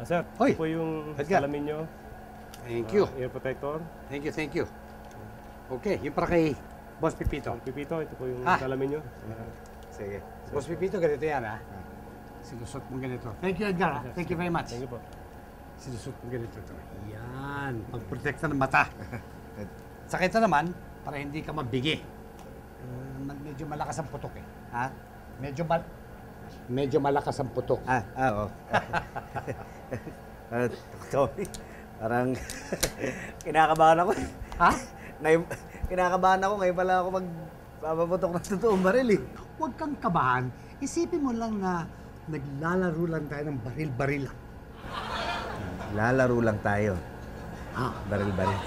Sir, Hoy, ito po yung Edgar. salamin nyo. Thank you. Ear protector. Thank you. Okay, yung para kay Boss Pipito. Pipito, ito po yung Ah. salamin nyo. Sige. Boss Pipito, ganito yan, ha? Sinusot mo ganito. Thank you, Edgar. Thank you very much. Thank you po. Sinusot mo ganito ito. Yan. Pag-protekta ng mata. Saka ito naman, para hindi ka mabigi. Medyo malakas ang putok eh. Ha? Medyo malakas ang putok. Oo. Tommy, parang kinakabahan ako. Ha? Ngayon, kinakabahan ako. Ngayon pala ako magpapaputok ng totoong baril eh. Huwag kang kabahan. Isipin mo lang na naglalaro lang tayo ng baril-baril lang. Lalaro lang tayo. Baril-baril.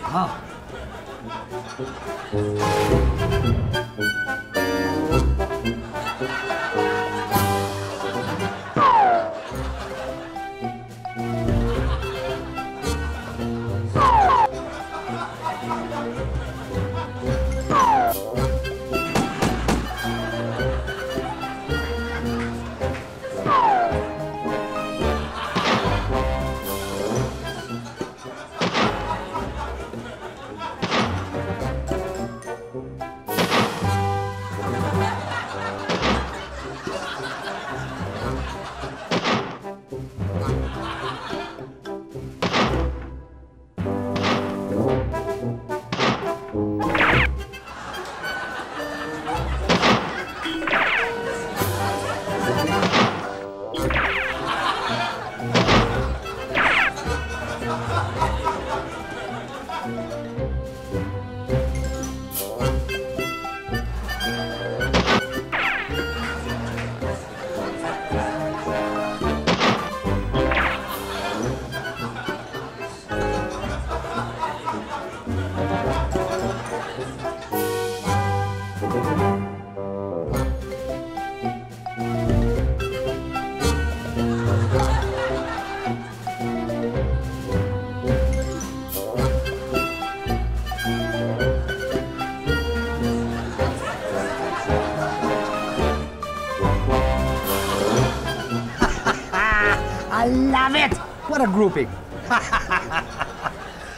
I love it! What a grouping!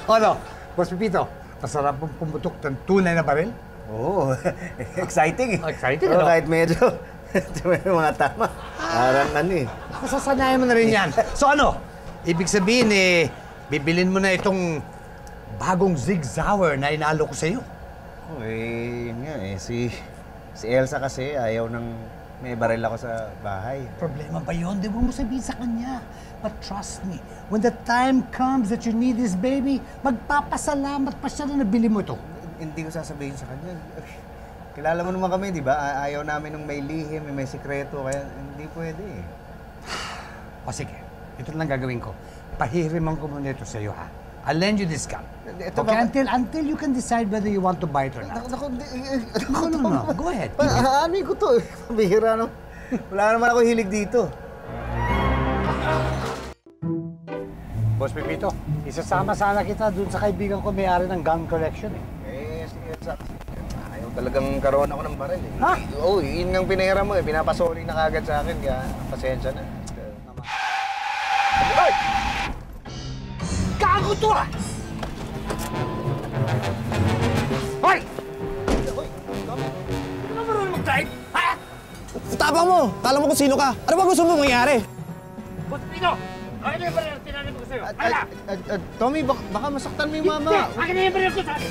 Ano, Boss Pipito, masarap pong pumutok ng tunay na baril? Oo. Exciting eh. Exciting, Oo, ano? kahit medyo may mga tama. Parang ano eh. Masasanayan mo na rin yan. So ano, ibig sabihin bibilin mo na itong bagong Zig Zauer na inalo ko sa'yo. Yun nga eh. Si Elsa kasi ayaw ng may baril ako sa bahay. Problema ba yun? Di mo sabihin sa kanya. But trust me, when the time comes that you need this baby, magpapasalamat pa siya na nabili mo ito. Hindi ko sasabihin sa kanya. Kilala mo naman kami, di ba? Ayaw namin nung may lihim, may sikreto, kaya hindi pwede eh. O sige, ito lang gagawin ko. Pahiriman ko muna ito sa'yo, ha? I'll lend you this gun. Ito Okay, ba- until you can decide whether you want to buy it or not. No. Go ahead. Ano ko to? Bihira no. Wala naman ako hilig dito. Boss Pipito, isasama sana kita dun sa kaibigan ko may-ari ng gun collection Si Elsa, ayaw talagang karoon ako ng baril eh. Ha? Oo, yun ang pinahiram mo eh. Pinapasoli na kagad sa akin, kaya pasensya na. Ay! Gago to ah! Hoy! Hindi ka marunong mag-drive? Ha? Tapang mo! Kala mo kung sino ka. Ano ba gusto mo mangyari? Boss Pipito! Akin na yung baril tinanin ko sa'yo. Hala! Tommy, baka masaktan mo yung mama. Akin na yung baril ko sa'yo.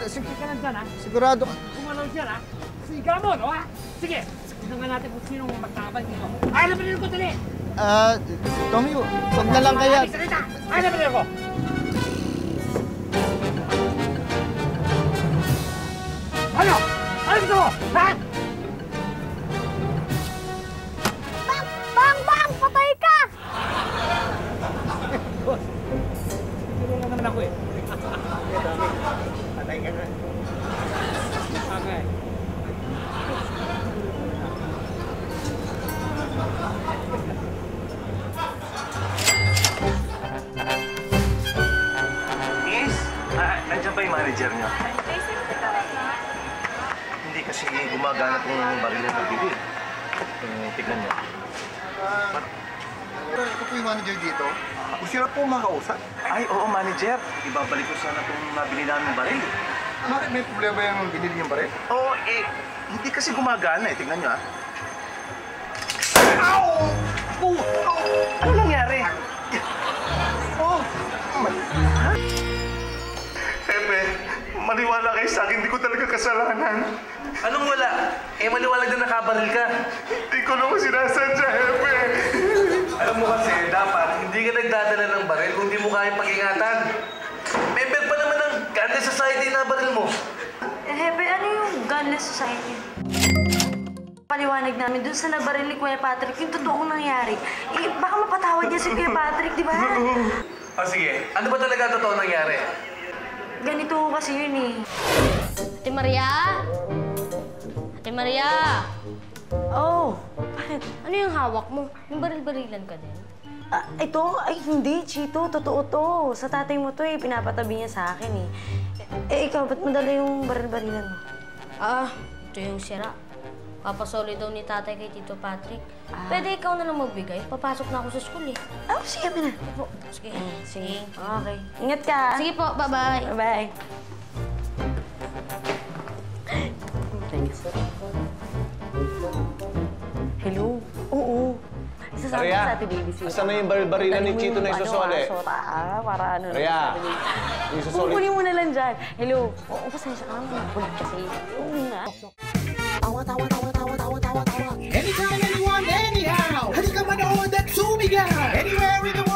Sige, Sige ka lang dyan, ha? sigurado ka. Kumalaw siya, ha? Siga mo, no, ha? Sige, tignan nga natin kung sinong magtabang dito. Akin na baril ko, dali! Tommy, wag na lang kaya. Salita! Akin na baril ko! Ano? Ano gusto mo? Ha? Bang! Patay ka! Tulungan naman ako eh. Patay ka na. Okay. Miss, nandiyan ba yung manager niyo? Hindi kasi gumagana itong baril na nabili. Tignan niyo. Ito po yung manager dito. Ako sila po makausap. Ay, oo, manager. Ibabalik ko sana itong nabili namin baril. Bakit may problema yung binili niyong baril? Oo, hindi kasi gumagana eh. Tingnan nyo, ah. Ano nangyari? Pepe, maniwala kayo sa akin. Hindi ko talaga kasalanan. Anong wala? Maliwalag na nakabaril ka. Hindi ko naman sinasadya, Pepe. Alam mo kasi, dapat hindi ka nagdadala ng baril kung di mo kaya pag-ingatan. Member pa naman ng Gunless Society na baril mo. Hepe, ano yung Gunless Society? Paliwanag namin dun sa nabaril ni Kuya Patrick yung totoong nangyari. Baka mapatawad niya si Kuya Patrick, di ba? O sige, ano ba talaga ang totoo nangyari? Ganito kasi yun eh. Ate Maria? Ate Maria! Oh, bakit? Ano yung hawak mo? Yung baril-barilan ka din? Ito? Ay, hindi, Chito. Totoo to. Sa tatay mo to eh. Pinapatabi niya sa akin eh. Ikaw, ba't madala yung baril-barilan mo? Ito yung sira. Papasoli daw ni tatay kay Tito Patrick. Pwede ikaw na lang magbigay. Papasok na ako sa school eh. Sige, na. Po, sige. Sige. Okay. Ingat ka. Sige po, bye-bye. Bye-bye. Thanks. Hello? Oo. Isasama Maria, sa ating baby siya. asan na yung baril-barilan ni Chito na isusole? Para ano na Maria, sa baby. yung isusole. Kukunin mo na lang dyan. Hello? Oo, pasensya ka naman. Bulit kasi. Oo nga. Anytime, anyone, anyhow. Halika manood at sumigaw. Anywhere in the